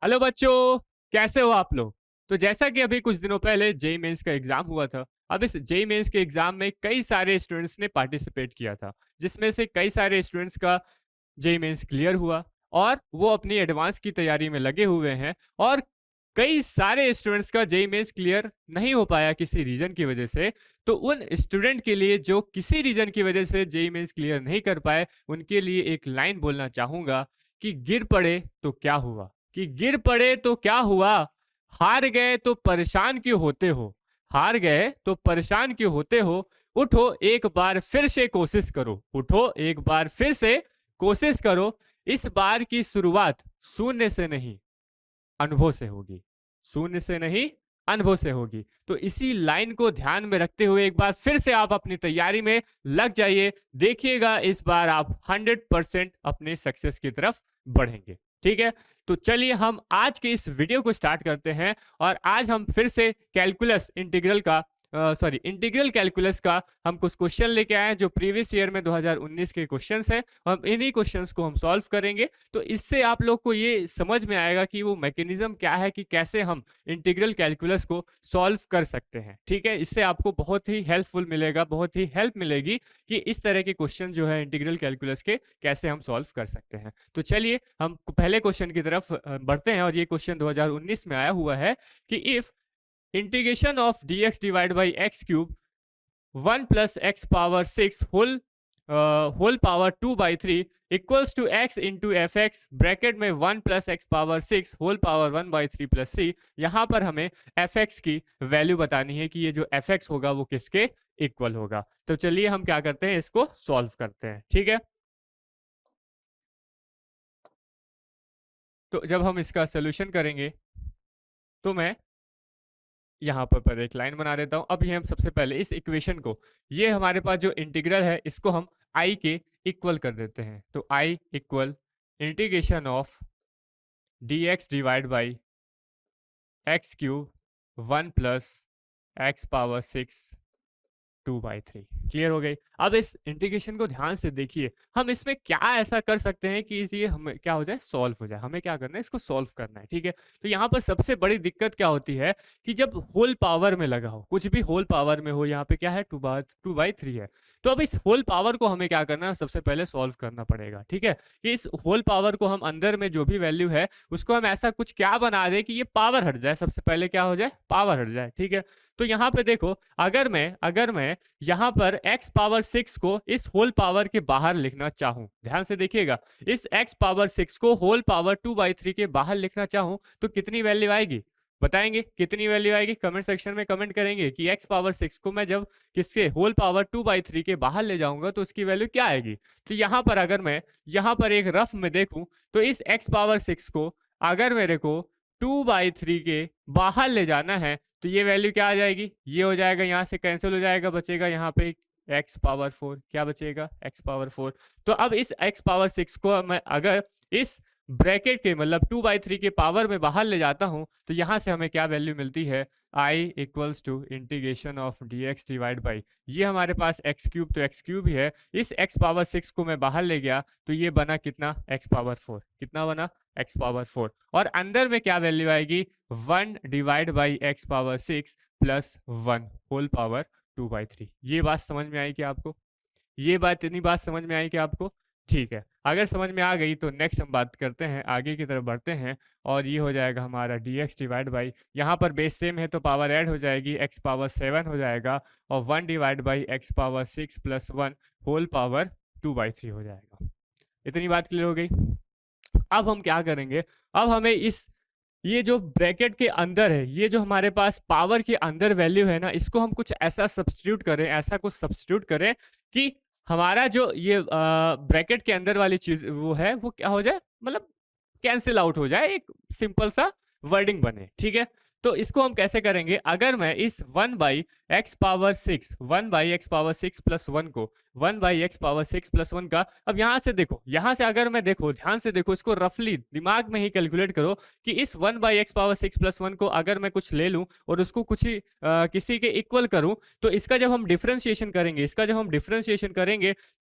Hello बच्चों, कैसे हो आप लोग। तो जैसा कि अभी कुछ दिनों पहले जेई मेंस का एग्जाम हुआ था। अब इस जेई मेंस के एग्जाम में कई सारे स्टूडेंट्स ने पार्टिसिपेट किया था, जिसमें से कई सारे स्टूडेंट्स का जेई मेंस क्लियर हुआ और वो अपनी एडवांस की तैयारी में लगे हुए हैं। और कई सारे स्टूडेंट्स का जेई मेंस क्लियर नहीं हो पाया किसी रीजन की वजह से। तो उन स्टूडेंट के लिए जो किसी रीजन की वजह से जेई मेंस क्लियर नहीं कर पाए, उनके लिए एक लाइन बोलना चाहूंगा कि गिर पड़े तो क्या हुआ, कि गिर पड़े तो क्या हुआ, हार गए तो परेशान क्यों होते हो, हार गए तो परेशान क्यों होते हो, उठो एक बार फिर से कोशिश करो, उठो एक बार फिर से कोशिश करो। इस बार की शुरुआत शून्य से नहीं, अनुभव से होगी, शून्य से नहीं, अनुभव से होगी। तो इसी लाइन को ध्यान में रखते हुए एक बार फिर से आप अपनी तैयारी में लग जाइए। देखिएगा इस बार आप 100% अपने सक्सेस की तरफ बढ़ेंगे। ठीक है, तो चलिए हम आज के इस वीडियो को स्टार्ट करते हैं। और आज हम फिर से कैलकुलस इंटीग्रल का इंटीग्रल कैलकुलस का हम कुछ क्वेश्चन लेके आए हैं जो प्रीवियस ईयर में 2019 के क्वेश्चंस हैं। हम इन्हीं क्वेश्चंस को हम सॉल्व करेंगे। तो इससे आप लोग को ये समझ में आएगा कि वो मैकेनिज्म क्या है, कि कैसे हम इंटीग्रल कैलकुलस को सॉल्व कर सकते हैं। ठीक है, इससे आपको बहुत ही हेल्पफुल मिलेगा, बहुत ही हेल्प मिलेगी कि इस तरह के क्वेश्चन जो है इंटीग्रल कैलकुलस के कैसे हम सॉल्व कर सकते हैं। तो चलिए हम पहले क्वेश्चन की तरफ बढ़ते हैं। और ये क्वेश्चन 2019 में आया हुआ है कि if integration of dx divide by X cube 1 plus X power 6 whole power 2/3 equals to X into F X bracket में 1 plus X power 6 whole power 1/3 plus C. यहाँ पर हमें एफ एक्स की वैल्यू बतानी है कि ये जो एफ एक्स होगा वो किसके इक्वल होगा। तो चलिए हम क्या करते हैं, इसको सॉल्व करते हैं। ठीक है, तो जब हम इसका सोल्यूशन करेंगे तो मैं यहाँ पर एक लाइन बना देता हूँ। अब ये हम सबसे पहले इस इक्वेशन को, ये हमारे पास जो इंटीग्रल है इसको हम आई के इक्वल कर देते हैं। तो I equal integration of D X divide by X cube 1 plus X power 6 2/3। Clear हो गई। अब इस इंटीग्रेशन को ध्यान से देखिए, हम इसमें क्या ऐसा कर सकते हैं कि ये हमें क्या हो जाए, सॉल्व हो जाए। हमें क्या करना है, इसको सॉल्व करना है। ठीक है, तो यहाँ पर सबसे बड़ी दिक्कत क्या होती है कि जब होल पावर में लगा हो, कुछ भी होल पावर में हो, यहाँ पे क्या है 2/3 है। तो अब इस होल पावर को हमें क्या करना है, सबसे पहले सॉल्व करना पड़ेगा। ठीक है, कि इस होल पावर को हम अंदर में जो भी वैल्यू है उसको हम ऐसा कुछ क्या बना दे कि ये पावर हट जाए, सबसे पहले क्या हो जाए, पावर हट जाए। ठीक है, तो यहाँ पे देखो, अगर मैं यहाँ पर x पावर 6 को इस होल पावर के बाहर लिखना चाहूं, ध्यान से देखिएगा, इस x पावर 6 को होल पावर 2/3 के बाहर लिखना चाहूं तो कितनी वैल्यू आएगी, बताएंगे कितनी वैल्यू आएगी, कमेंट सेक्शन में कमेंट करेंगे कि x पावर 6 को मैं जब किसके होल पावर 2/3 के बाहर ले जाऊंगा तो उसकी वैल्यू क्या आएगी। तो यहाँ पर अगर मैं यहाँ पर एक रफ में देखूं तो इस x पावर 6 को अगर मेरे को 2/3 के बाहर ले जाना है तो ये वैल्यू क्या आ जाएगी, ये हो जाएगा, यहाँ से कैंसिल हो जाएगा, बचेगा यहाँ पे एक्स पावर 4। क्या बचेगा, एक्स पावर 4। तो अब इस एक्स पावर 6 को मैं अगर इस ब्रैकेट के मतलब 2/3 के पावर में बाहर ले जाता हूं तो यहाँ से हमें क्या वैल्यू मिलती है, I equals to integration of D X divide by, ये हमारे पास एक्स क्यूब, तो एक्स क्यूब ही है, इस एक्स पावर 6 को मैं बाहर ले गया तो ये बना कितना, एक्स पावर 4। कितना बना, एक्स पावर 4। और अंदर में क्या वैल्यू आएगी, 1 divide by X power 6 plus 1 whole power 2/3। ये बात समझ में आई कि आपको, ये बात, इतनी बात समझ में आई कि आपको। ठीक है, अगर समझ में आ गई तो नेक्स्ट हम बात करते हैं, आगे की तरफ बढ़ते हैं। और ये हो जाएगा हमारा डी एक्स डिवाइड बाई, यहाँ पर बेस सेम है तो पावर ऐड हो जाएगी, एक्स पावर 7 हो जाएगा और 1 divide by X power 6 plus 1 whole power 2/3 हो जाएगा। इतनी बात क्लियर हो गई। अब हम क्या करेंगे, अब हमें इस ये जो ब्रैकेट के अंदर है, ये जो हमारे पास पावर के अंदर वैल्यू है ना, इसको हम कुछ ऐसा सब्स्टिट्यूट करें, ऐसा कुछ सब्स्टिट्यूट करें कि हमारा जो ये ब्रैकेट के अंदर वाली चीज वो है वो क्या हो जाए, मतलब कैंसिल आउट हो जाए, एक सिंपल सा वर्डिंग बने। ठीक है, तो इसको हम कैसे करेंगे, अगर मैं इस 1/x⁴ प्लस 1 को 1/x⁴ प्लस 1 का, अब यहाँ से देखो, यहाँ से अगर मैं देखो, ध्यान से देखो, इसको रफली दिमाग में ही कैलकुलेट करो कि इस 1/x⁴ प्लस 1 को अगर मैं कुछ ले लूँ और उसको कुछ ही किसी के इक्वल करूँ, तो इसका जब हम डिफ्रेंशिएशन करेंगे,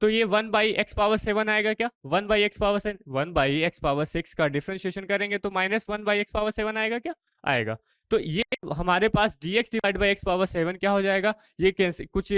तो ये 1/x⁴ आएगा क्या, 1/x⁴ का डिफ्रेंशिएशन करेंगे तो -1/x⁴ आएगा क्या, आएगा। तो ये हमारे पास dx/x⁴ क्या हो जाएगा, ये कैसे कुछ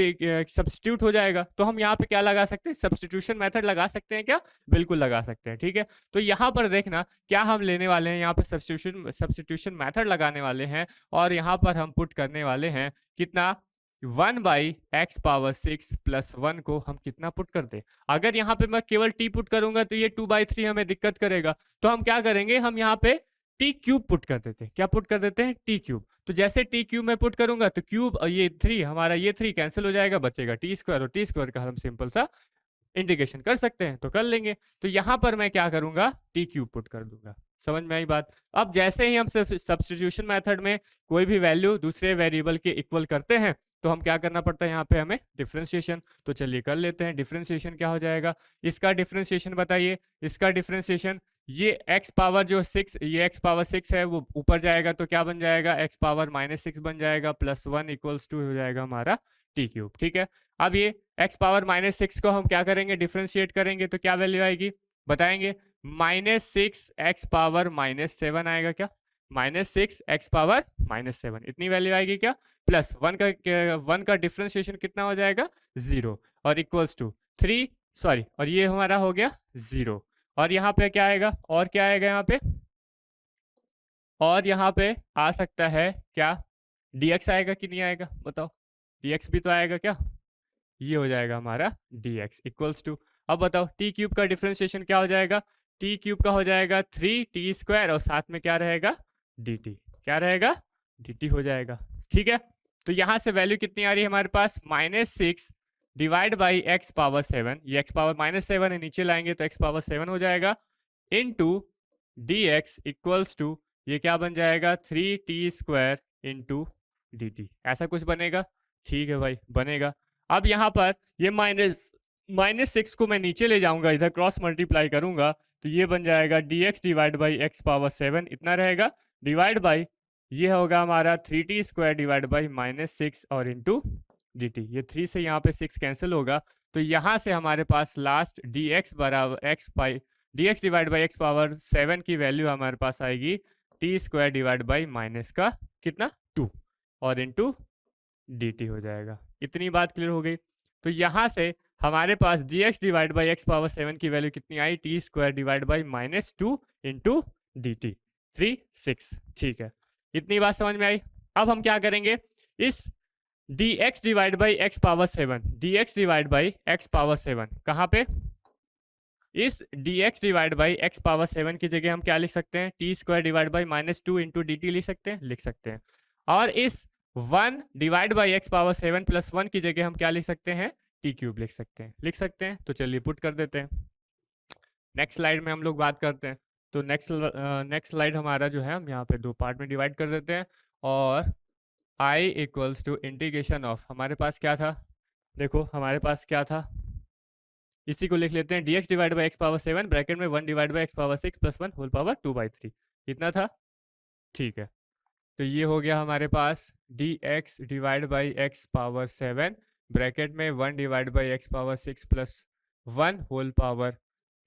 सब्स्टिट्यूट हो जाएगा। तो हम यहाँ पे क्या लगा सकते हैं, सब्स्टिट्यूशन मेथड लगा सकते हैं क्या, बिल्कुल लगा सकते हैं, ठीक है। तो यहाँ पर देखना क्या हम लेने वाले हैं, यहाँ पे सब्स्टिट्यूशन मेथड लगाने वाले हैं और यहाँ पर हम पुट करने वाले हैं कितना, 1/x⁴ प्लस 1 को हम कितना पुट करते हैं। अगर यहाँ पे मैं केवल t पुट करूंगा तो ये 2/3 हमें दिक्कत करेगा, तो हम क्या करेंगे, हम यहाँ पे टी क्यूब पुट कर देते हैं, क्या पुट कर देते हैं, टी क्यूब। तो जैसे टी क्यूब में पुट करूंगा तो क्यूब और ये 3 हमारा, ये 3 कैंसिल हो जाएगा, बचेगा टी स्क्वायर, और टी स्क्वायर का हम सिंपल सा इंटीग्रेशन कर सकते हैं, तो कर लेंगे। तो यहाँ पर मैं क्या करूंगा, टी क्यूब पुट कर दूंगा। समझ में आई बात। अब जैसे ही हम सब्स्टिट्यूशन मेथड में कोई भी वैल्यू दूसरे वेरिएबल के इक्वल करते हैं, तो हम क्या करना पड़ता है, यहाँ पे हमें डिफ्रेंशिएशन। तो चलिए कर लेते हैं। डिफ्रेंशिएशन क्या हो जाएगा, इसका डिफ्रेंशिएशन बताइए। इसका डिफ्रेंशिएशन, ये x⁻6, ये x⁻6 है, वो ऊपर जाएगा तो क्या बन जाएगा, x⁻−6 बन जाएगा, प्लस 1 = 2 हो जाएगा हमारा टी क्यूब, ठीक है। अब ये x⁻−6 को हम क्या करेंगे, डिफ्रेंशिएट करेंगे तो क्या वैल्यू आएगी, बताएंगे, -6x⁻−7 आएगा क्या, -6x⁻−7 इतनी वैल्यू आएगी क्या, प्लस 1 का डिफ्रेंशिएशन कितना हो जाएगा, 0, और इक्वल्स टू 3, सॉरी, और ये हमारा हो गया 0। और यहाँ पे क्या आएगा, और क्या आएगा यहाँ पे, और यहाँ पे आ सकता है क्या, dx आएगा कि नहीं आएगा, बताओ, dx भी तो आएगा क्या, ये हो जाएगा हमारा dx इक्वल्स टू, अब बताओ टी क्यूब का डिफरेंशिएशन क्या हो जाएगा, टी क्यूब का हो जाएगा 3t² और साथ में क्या रहेगा, dt, क्या रहेगा, dt हो जाएगा, ठीक है। तो यहाँ से वैल्यू कितनी आ रही है हमारे पास, -6 डिवाइड बाई x⁻7, ये x⁻−7 है, नीचे लाएंगे तो x⁻7 हो जाएगा, इनटू dx इक्वल्स टू, ये क्या बन जाएगा, 3t² इंटू dt, ऐसा कुछ बनेगा, ठीक है भाई, बनेगा। अब यहाँ पर ये -6 को मैं नीचे ले जाऊंगा, इधर क्रॉस मल्टीप्लाई करूंगा, तो ये बन जाएगा dx डिवाइड बाई x⁻7 इतना रहेगा, डिवाइड बाई ये होगा हमारा 3t² डिवाइड बाई -6 और इंटू dt, ये 3 से यहाँ पे 6 कैंसिल होगा, तो यहाँ से हमारे पास last dx divide by x⁻7 की वैल्यू हमारे पास आएगी t² डिवाइड बाई माइनस का कितना 2 और इंटू dt हो जाएगा। इतनी बात क्लियर हो गई। तो यहाँ से हमारे पास dx डिवाइड बाई x⁻7 की वैल्यू कितनी आई, t² divide by -2 into dt, 3 6, ठीक है, इतनी बात समझ में आई। अब हम क्या करेंगे, इस dx डिवाइड बाई x⁻7 कहाँ पे, इस dx डिवाइड बाई x⁻7 की जगह हम क्या लिख सकते हैं, t² divide by -2 into dt लिख सकते हैं, और इस 1 डिवाइड बाई x⁻7 प्लस 1 की जगह हम क्या लिख सकते हैं, टी क्यूब लिख सकते हैं। तो चलिए पुट कर देते हैं। नेक्स्ट स्लाइड में हम लोग बात करते हैं। तो नेक्स्ट स्लाइड हमारा जो है, हम यहाँ पे 2 पार्ट में डिवाइड कर देते हैं, और i equals to integration of, हमारे पास क्या था, देखो हमारे पास क्या था, इसी को लिख लेते हैं, dx divide by x⁻7 bracket में 1 divide by x⁻6 plus 1 whole power 2/3, इतना था, ठीक है। तो ये हो गया हमारे पास dx divide by x⁻7 bracket में 1 divide by x⁻6 plus 1 whole power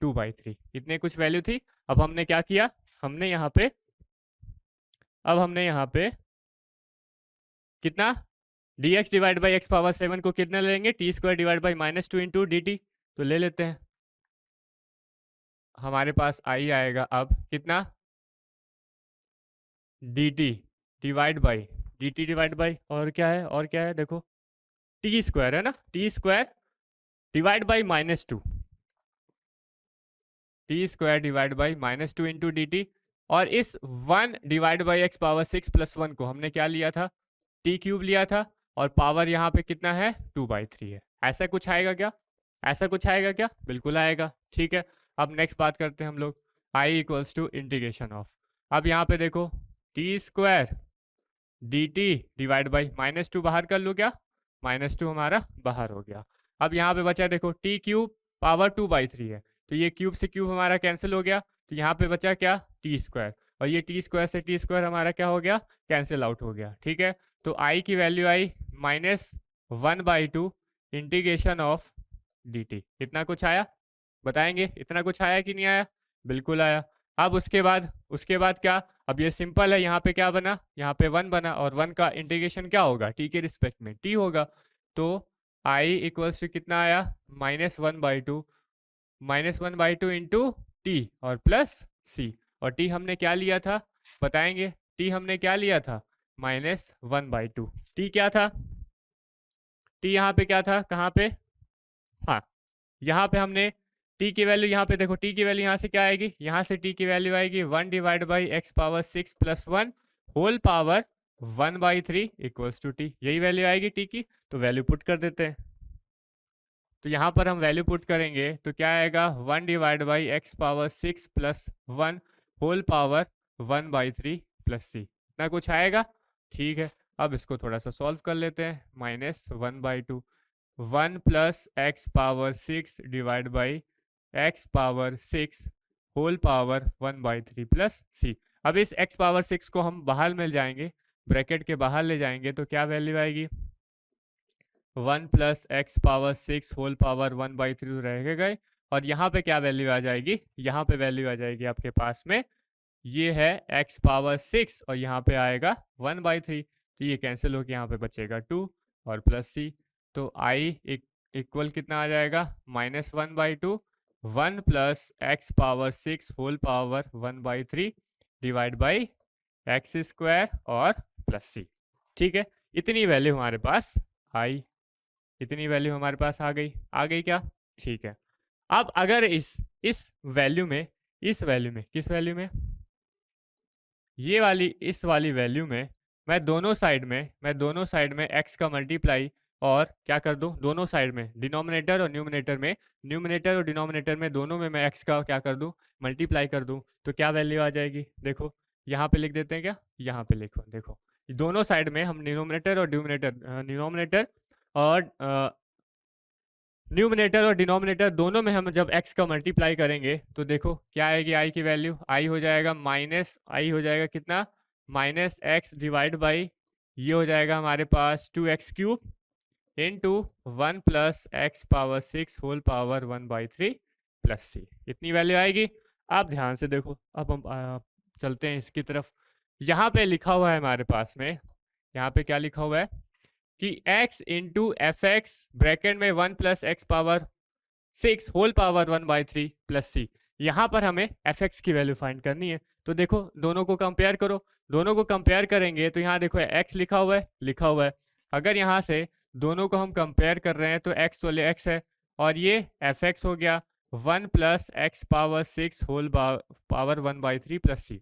2/3, इतने कुछ वैल्यू थी। अब हमने क्या किया, हमने यहाँ पे कितना, dx डिवाइड बाई x⁻7 को कितना लेंगे, t² divide by -2 into dt, तो ले लेते हैं। हमारे पास i आएगा अब कितना, dt डिवाइड बाई और क्या है, देखो t² है ना, t² divide by -2, t² divide by -2 into dt, और इस 1 डिवाइड बाई x⁻6 प्लस 1 को हमने क्या लिया था, टी क्यूब लिया था, और पावर यहाँ पे कितना है, 2/3 है। ऐसा कुछ आएगा क्या, बिल्कुल आएगा, ठीक है। अब नेक्स्ट बात करते हैं हम लोग, i equals to integration of, अब यहाँ पे देखो t² D T divide by -2 बाहर कर लूँ क्या, -2 हमारा बाहर हो गया। अब यहाँ पे बचा देखो टी क्यूब पावर 2/3 है, तो ये क्यूब से क्यूब हमारा कैंसिल हो गया, तो यहाँ पे बचा क्या टी स्क्वायर, और ये टी स्क्वायर से टी स्क्वायर हमारा क्या हो गया, कैंसिल आउट हो गया। ठीक है, तो आई की value I -1/2 integration of D T. इतना कुछ आया, बताएंगे इतना कुछ आया कि नहीं आया, बिल्कुल आया। अब उसके बाद क्या, अब ये सिंपल है, यहाँ पे क्या बना, यहाँ पे 1 बना, और 1 का इंटीग्रेशन क्या होगा, टी के रिस्पेक्ट में टी होगा, तो आई इक्वल्स टू कितना आया, -1/2 इंटू टी और प्लस सी, और टी हमने क्या लिया था, बताएंगे, टी हमने क्या लिया था, -1/2। टी क्या था, टी यहाँ पे क्या था, कहाँ पे, हाँ यहाँ पे हमने t की वैल्यू, यहाँ पे देखो t की वैल्यू यहाँ से क्या आएगी, यहाँ से t की वैल्यू आएगी 1 divide by X power 6 plus 1 whole power 1/3 equals to T, यही वैल्यू आएगी t की, तो वैल्यू पुट कर देते हैं। तो यहाँ पर हम वैल्यू पुट करेंगे तो क्या आएगा, 1 divide by X power 6 plus 1 whole power 1/3 plus C, इतना कुछ आएगा। ठीक है, अब इसको थोड़ा सा सॉल्व कर लेते हैं, -1/2 1 plus X power 6 divide by X power 6 whole power 1/3 plus C. अब इस एक्स पावर 6 को हम बाहर मिल जाएंगे, ब्रैकेट के बाहर ले जाएंगे, तो क्या वैल्यू आएगी, 1 plus X power 6 whole power 1/3 रह गए, और यहाँ पे क्या वैल्यू आ जाएगी, यहाँ पे वैल्यू आ जाएगी आपके पास में, ये है एक्स पावर 6 और यहाँ पे आएगा 1/3, तो ये कैंसिल होकर यहाँ पे बचेगा 2 और प्लस सी, तो आई इक्वल कितना आ जाएगा, -1/2 1 plus X power 6 whole power 1/3 divide by X square और प्लस सी। ठीक है, इतनी वैल्यू हमारे पास आई, इतनी वैल्यू हमारे पास आ गई क्या, ठीक है। अब अगर इस वैल्यू में, किस वैल्यू में, ये वाली, इस वाली वैल्यू में मैं दोनों साइड में x का मल्टीप्लाई और क्या कर दूं, दोनों साइड में डिनोमिनेटर और न्यूमिनेटर में दोनों में मैं x का क्या कर दूं, मल्टीप्लाई कर दूं, तो क्या वैल्यू आ जाएगी, देखो यहाँ पे लिख देते हैं क्या, यहाँ पे लिखो, देखो दोनों साइड में हम डिनोमिनेटर और न्यूमिनेटर और डिनोमिनेटर दोनों में हम जब x का मल्टीप्लाई करेंगे तो देखो क्या आएगी, आई की वैल्यू, आई हो जाएगा कितना, -x डिवाइड बाई, ये हो जाएगा हमारे पास 2x³ into 1 plus X power 6 whole power 1/3 plus C, इतनी वैल्यू आएगी। आप ध्यान से देखो, अब हम चलते हैं इसकी तरफ, यहाँ पे लिखा हुआ है हमारे पास में, यहाँ पे क्या लिखा हुआ है कि x into F X bracket में 1 plus X power 6 whole power 1/3 plus C, यहाँ पर हमें एफ एक्स की वैल्यू फाइंड करनी है। तो देखो दोनों को कंपेयर करो, दोनों को कंपेयर करेंगे तो यहाँ देखो x लिखा हुआ है, अगर यहाँ से दोनों को हम कंपेयर कर रहे हैं तो x तो x है, और ये एफ एक्स हो गया 1 plus X power 6 whole power 1/3 plus C.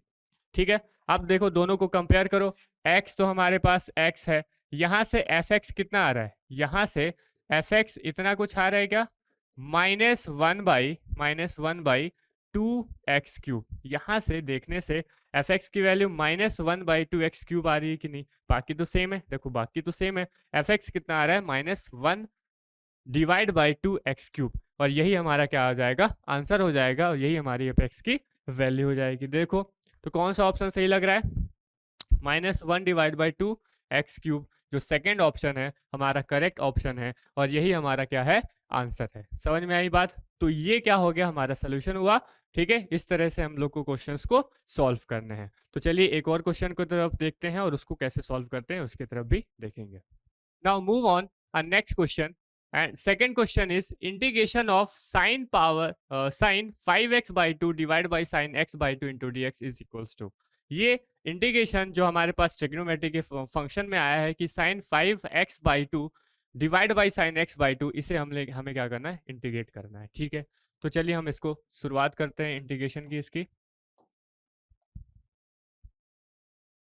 ठीक है, अब देखो दोनों को कंपेयर करो, x तो हमारे पास x है, यहाँ से एफ एक्स कितना आ रहा है, यहाँ से एफ एक्स इतना कुछ आ रहा है क्या, -1/2x³, यहाँ से देखने से एफ एक्स की वैल्यू -1/2x³ आ रही है कि नहीं, बाकी तो सेम है, देखो बाकी तो सेम है, एफ एक्स कितना आ रहा है -1 डिवाइड बाई 2x³, और यही हमारा क्या आ जाएगा, आंसर हो जाएगा, और यही हमारी एफ एक्स की वैल्यू हो जाएगी। देखो तो कौन सा ऑप्शन सही लग रहा है, -1 डिवाइड बाई 2x³, जो सेकेंड ऑप्शन है हमारा करेक्ट ऑप्शन है, और यही हमारा क्या है, आंसर है। समझ में आई बात, तो ये क्या हो गया, हमारा सोल्यूशन हुआ। ठीक है, इस तरह से हम लोग को क्वेश्चंस को सॉल्व करने हैं। तो चलिए एक और क्वेश्चन की तरफ देखते हैं और उसको कैसे सॉल्व करते हैं उसकी तरफ भी देखेंगे। Now move on next question, and second question is integration of sine 5x/2 divided by sine x/2 into dx is equals to, ये इंटीग्रेशन जो हमारे पास ट्रिग्नोमेट्री के फंक्शन में आया है कि sign 5x/2 divide by sine x/2, इसे हमें क्या करना है, इंटीग्रेट करना है। ठीक है, तो चलिए हम इसको शुरुआत करते हैं इंटीग्रेशन की इसकी।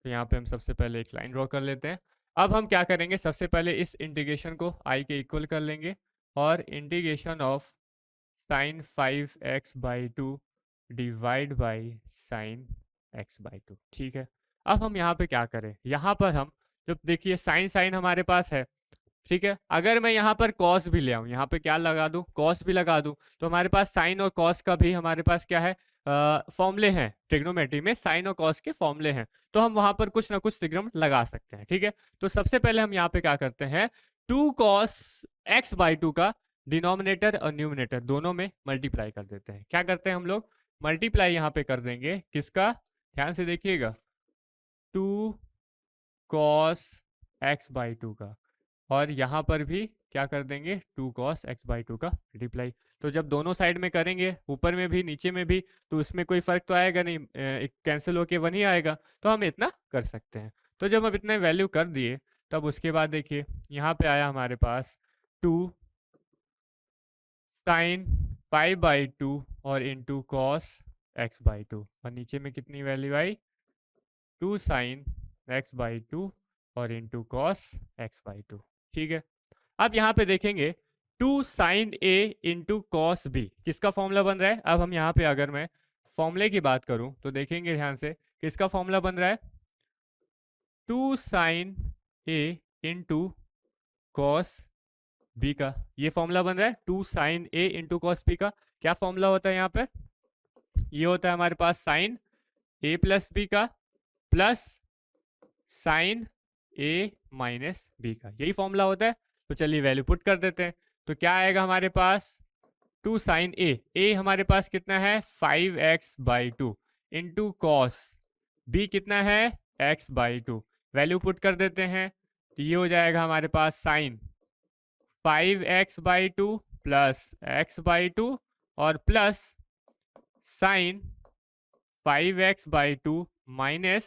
तो यहाँ पे हम सबसे पहले एक लाइन ड्रॉ कर लेते हैं। अब हम क्या करेंगे, सबसे पहले इस इंटीग्रेशन को i के इक्वल कर लेंगे, और integration of sine 5x/2 divide by sine x/2। ठीक है, अब हम यहाँ पे क्या करें, यहाँ पर हम जब देखिए साइन हमारे पास है, ठीक है, अगर मैं यहाँ पर कॉस भी ले आऊँ, यहाँ पे क्या लगा दूँ, कॉस भी लगा दूँ, तो हमारे पास साइन और कॉस का भी हमारे पास क्या है, फॉर्मूले हैं ट्रिग्नोमेट्री में, साइन और कॉस के फॉर्मूले हैं, तो हम वहां पर कुछ ना कुछ त्रिग्नम लगा सकते हैं। ठीक है, तो सबसे पहले हम यहाँ पे क्या करते हैं, 2 cos x/2 का डिनोमिनेटर और न्यूमिनेटर दोनों में मल्टीप्लाई कर देते हैं। क्या करते हैं हम लोग, मल्टीप्लाई यहाँ पे कर देंगे किसका, ध्यान से देखिएगा, 2 cos x/2 का, और यहाँ पर भी क्या कर देंगे, 2 cos x/2 का मल्टीप्लाई। तो जब दोनों साइड में करेंगे, ऊपर में भी नीचे में भी, तो उसमें कोई फर्क तो आएगा नहीं, एक कैंसिल होके 1 ही आएगा, तो हम इतना कर सकते हैं। तो जब हम इतने वैल्यू कर दिए, तब उसके बाद देखिए यहाँ पे आया हमारे पास 2 sin 5/2 और इंटू cos x/2, और नीचे में कितनी वैल्यू आई, 2 sin x/2 और इंटू cos x/2। ठीक है, अब यहाँ पे देखेंगे 2 sin a into cos B किसका फॉर्मूला बन रहा है। अब हम यहाँ पे अगर मैं फॉर्मूले की बात करूं तो देखेंगे ध्यान से, किसका फॉर्मूला बन रहा है, 2 sin a into cos B का, ये फॉर्मूला बन रहा है 2 sin a into cos B का। क्या फॉर्मूला होता है यहाँ पे, ये होता है हमारे पास साइन a प्लस बी का plus sine a minus B का, यही फॉर्मूला होता है। तो चलिए वैल्यू पुट कर देते हैं, तो क्या आएगा हमारे पास, 2 sin a हमारे पास कितना है 5x/2 इंटू कॉस b कितना है x/2, वैल्यू पुट कर देते हैं, तो ये हो जाएगा हमारे पास साइन 5x/2 प्लस x/2 और plus sign 5x/2 minus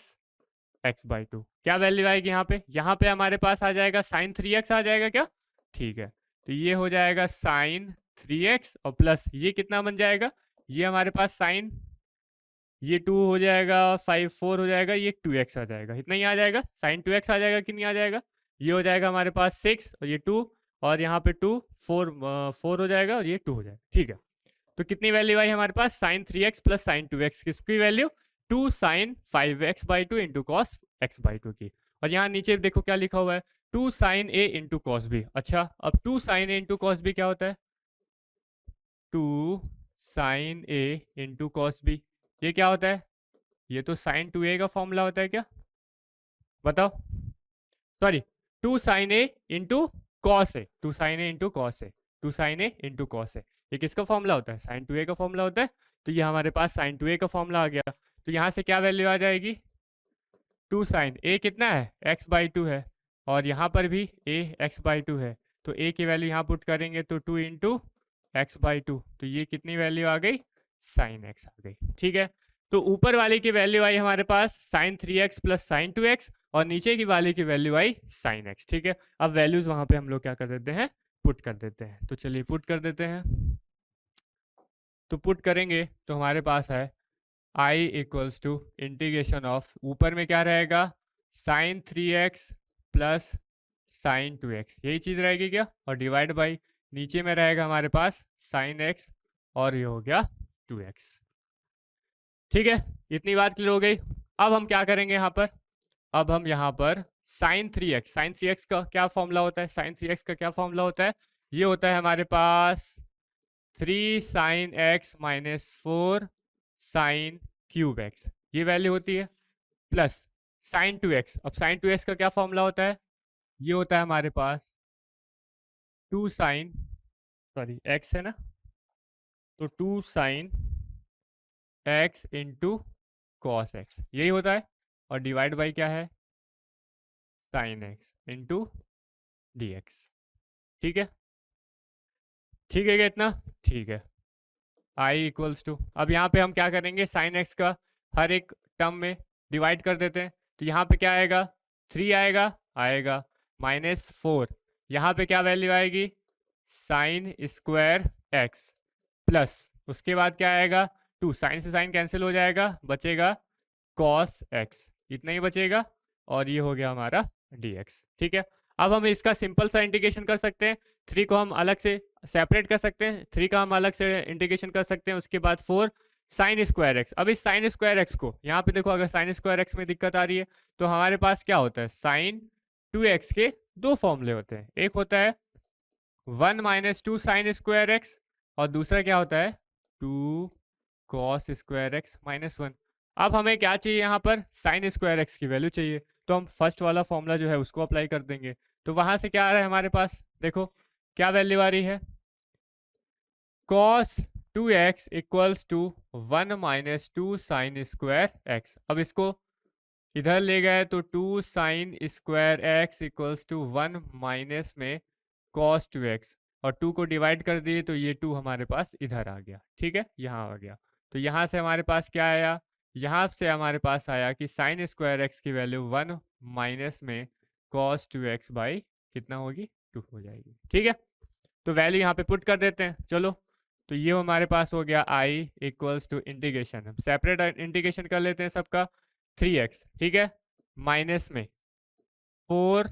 x/2। क्या वैल्यू आएगी यहाँ पे हमारे पास आ जाएगा साइन 3x आ जाएगा क्या, ठीक है, तो ये हो जाएगा साइन 3x और प्लस ये कितना बन जाएगा, ये हमारे पास साइन, ये 2 हो जाएगा, 5 4 हो जाएगा, ये 2x आ जाएगा, इतना ही आ जाएगा, साइन 2x आ जाएगा कि नहीं आ जाएगा, ये हो जाएगा हमारे पास 6 और ये 2, और यहाँ पे 2 4 हो जाएगा और ये 2 हो जाएगा। ठीक है, तो कितनी वैल्यू आई हमारे पास, sign 3x plus sine 2x, किसकी value, 2 sin 5x/2 into cos x/2 की, और यहाँ नीचे देखो क्या लिखा हुआ है, 2 sin a into cos B. अच्छा, अब 2 sin a into cos B क्या होता है, 2 sin a into cos B, ये क्या होता है, ये तो sin 2a का फॉर्मूला होता है क्या, बताओ, sorry 2 sin a into cos A, 2 sin a into cos A, 2 sin a into cos A, ये किसका फॉर्मूला होता है, sin 2a का फॉर्मूला होता है। तो ये हमारे पास sin 2a का फॉर्मूला आ गया, तो यहाँ से क्या वैल्यू आ जाएगी, 2 sin a कितना है x/2 है, और यहाँ पर भी a x/2 है, तो a की वैल्यू यहाँ पुट करेंगे तो 2 इंटू x/2, तो ये कितनी वैल्यू आ गई, sin x आ गई। ठीक है, तो ऊपर वाले की वैल्यू आई हमारे पास sin 3x plus sin 2x, और नीचे की वाले की वैल्यू आई sin x। ठीक है, अब वैल्यूज वहां पे हम लोग क्या कर देते हैं, पुट कर देते हैं, तो चलिए पुट कर देते हैं, तो पुट करेंगे तो हमारे पास है i equals to integration of, ऊपर में क्या रहेगा, sign 3x plus sine 2x, यही चीज रहेगी क्या, और डिवाइड बाई नीचे में रहेगा हमारे पास साइन x और ये हो गया 2x। ठीक है, इतनी बात क्लियर हो गई। अब हम क्या करेंगे यहाँ पर, अब हम यहाँ पर साइन 3x का क्या फॉर्मूला होता है, साइन 3x का क्या फॉर्मूला होता है, ये होता है हमारे पास 3 sin x minus 4 sine cube x, ये वैल्यू होती है, प्लस साइन 2x, अब साइन 2x का क्या फॉर्मूला होता है, ये होता है हमारे पास 2 साइन, सॉरी x है ना, तो 2 sine x into cos x, यही होता है, और डिवाइड बाई क्या है, साइन x इंटू dx। ठीक है, ठीक है क्या इतना, ठीक है, i इक्वल्स टू, अब यहाँ पे हम क्या करेंगे, साइन x का हर एक टर्म में डिवाइड कर देते हैं, तो यहाँ पे क्या आएगा, 3 आएगा माइनस 4, यहाँ पे क्या वैल्यू आएगी, साइन स्क्वायर x प्लस, उसके बाद क्या आएगा, 2, साइन से साइन कैंसिल हो जाएगा, बचेगा कॉस x, इतना ही बचेगा, और ये हो गया हमारा dx। ठीक है, अब हम इसका सिंपल सा इंटीग्रेशन कर सकते हैं, 3 को हम अलग से सेपरेट कर सकते हैं, 3 का हम अलग से इंटीग्रेशन कर सकते हैं, उसके बाद 4 साइन स्क्वायर एक्स। अब इस साइन स्क्वायर एक्स को यहाँ पे देखो, अगर साइन स्क्वायर एक्स में दिक्कत आ रही है तो हमारे पास क्या होता है, साइन 2x के दो फॉर्मूले होते हैं, एक होता है 1 माइनस 2 साइन स्क्वायर एक्स और दूसरा क्या होता है 2 कॉस स्क्वायर एक्स माइनस 1। अब हमें क्या चाहिए, यहाँ पर साइन स्क्वायर एक्स की वैल्यू चाहिए, तो हम फर्स्ट वाला फॉर्मूला जो है उसको अप्लाई कर देंगे। तो वहां से क्या आ रहा है हमारे पास, देखो क्या वैल्यू आ रही है, cos 2x equals to 1 minus 2 sine square x. अब इसको इधर ले गए तो 2 sine square x equals to 1 minus में cos 2x और 2 को डिवाइड कर दिए तो ये 2 हमारे पास इधर आ गया, ठीक है, यहाँ आ गया। तो यहाँ से हमारे पास क्या आया, यहाँ से हमारे पास आया कि साइन स्क्वायर एक्स की वैल्यू 1 माइनस में cos 2x बाई कितना होगी 2 हो जाएगी, ठीक है। तो वैल्यू यहाँ पे पुट कर देते हैं, चलो। तो ये हमारे पास हो गया i इक्वल्स टू इंटीग्रेशन, हम सेपरेट इंटीग्रेशन कर लेते हैं सबका, 3x, ठीक है, माइनस में 4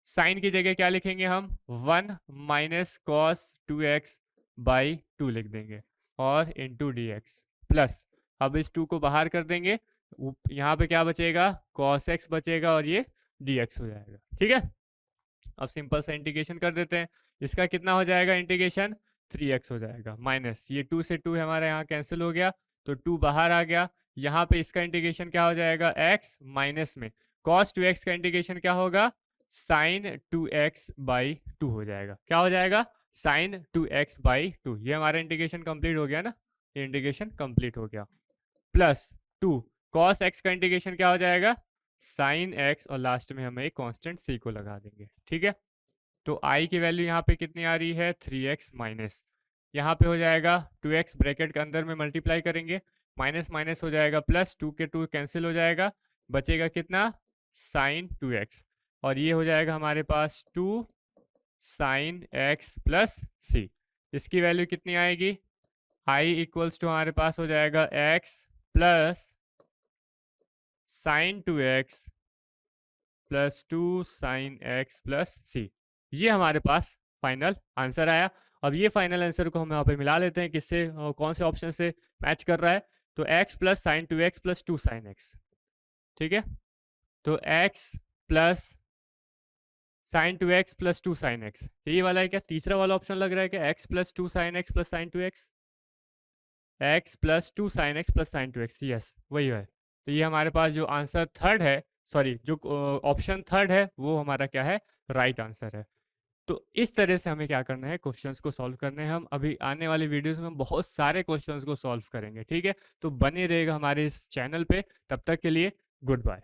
साइन की जगह क्या लिखेंगे हम 1 माइनस कॉस 2x बाई 2 लिख देंगे और इंटू डी एक्स प्लस, अब इस 2 को बाहर कर देंगे, यहाँ पे क्या बचेगा cos x बचेगा और ये dx हो जाएगा, ठीक है। अब सिंपल सा इंटीग्रेशन कर देते हैं, इसका कितना हो जाएगा इंटीग्रेशन 3x हो जाएगा माइनस ये 2 से 2 हमारे यहाँ कैंसिल हो गया तो 2 बाहर आ गया, यहाँ पे इसका इंटीग्रेशन क्या हो जाएगा x माइनस में cos 2x का इंटीग्रेशन क्या होगा साइन 2x बाई 2 हो जाएगा, क्या हो जाएगा साइन 2x बाई 2। ये हमारा इंटीग्रेशन कंप्लीट हो गया ना, ये इंटीग्रेशन कंप्लीट हो गया, प्लस 2 cos x का इंटीग्रेशन क्या हो जाएगा साइन x और लास्ट में हमें एक कांस्टेंट c को लगा देंगे, ठीक है। तो i की वैल्यू यहाँ पे कितनी आ रही है 3x माइनस, यहाँ पे हो जाएगा 2x ब्रैकेट के अंदर में मल्टीप्लाई करेंगे, माइनस माइनस हो जाएगा प्लस, 2 के 2 कैंसिल हो जाएगा, बचेगा कितना साइन 2x और ये हो जाएगा हमारे पास 2 साइन x प्लस c। इसकी वैल्यू कितनी आएगी i इक्वल्स टू हमारे पास हो जाएगा x plus sine 2x plus 2 sine x plus c। ये हमारे पास फाइनल आंसर आया। अब ये फाइनल आंसर को हम यहाँ पे मिला लेते हैं, किससे कौन से ऑप्शन से मैच कर रहा है, तो x plus sine 2x plus 2 sine x, ठीक है। तो x plus sine 2x plus 2 sine x, ये वाला है क्या, तीसरा वाला ऑप्शन लग रहा है क्या, x plus 2 sine x plus sine 2x, x plus 2 sine x plus sine 2x, yes वही है। तो ये हमारे पास जो आंसर थर्ड है, सॉरी जो ऑप्शन थर्ड है वो हमारा क्या है राइट आंसर है। तो इस तरह से हमें क्या करना है, क्वेश्चंस को सॉल्व करने हैं। हम अभी आने वाली वीडियोस में हम बहुत सारे क्वेश्चंस को सॉल्व करेंगे, ठीक है। तो बने रहेगा हमारे इस चैनल पे, तब तक के लिए गुड बाय।